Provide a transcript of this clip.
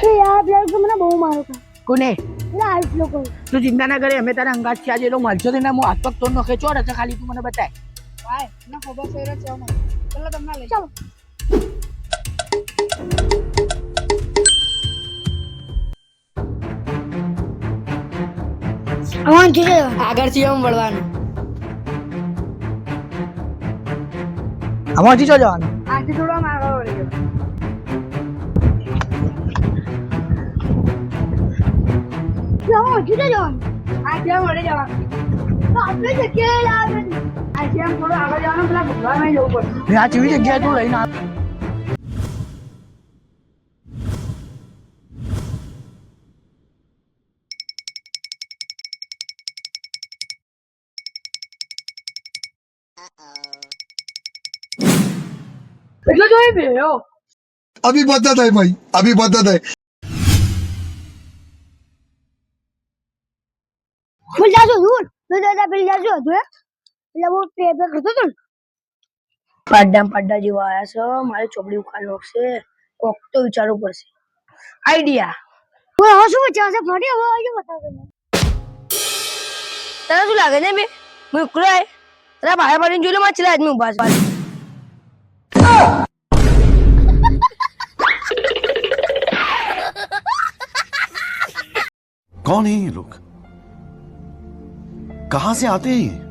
યાર પેલા લોકો મને બહુ મારો કરે. કોને પેલા આઠ લોકો. તું ચિંતા ના કરે, અમે તારા અંગાત છે. આજે એ લોકો મળશે ને હું હાથ પગ તોડ નાખે. ચોર હશે ખાલી તું મને બતાય. ભાઈ ના ખબર છે રે છે મને. ચલો તમને લઈ ચાલો. આમાં જોજે આગળથી એમ વળવાનું. આમાંથી ચો જવાનું? આથી થોડો આમ આગળ વળી જવાનું. આમાં જોજે જવાનું. આથી આમ વળી જવાનું. તો આપણે જગ્યાએ લાવે. આથી આમ થોડું આગળ જવાનું, પેલા ભગવાનમાં જવું પડશે. આ ચીવી જગ્યાએ તું લઈને આવ. એટલે જોઈ ભેયો. अभी बदत है भाई, अभी बदत है. ફૂલ જાજો દૂર. તો દાદા પેલી જાજો હતું હે. પેલા બહુ પેપર કરતો હતો ને. પાડા જેવા આયા છે. મારે ચોપડી ઉખાડ નાખશે. કોક તો વિચારવું પડશે. આઈડિયા. ઓય હવે શું વિચાર છે ફાટી હવે આજે બતાવો ને. તને શું લાગે છે બે? હું એકલો આય. તારા ભાઈ પાડીને જોઈ લો માં ચલા આદમી ઉભા છે. कौन है ये लोग? कहां से आते हैं ये?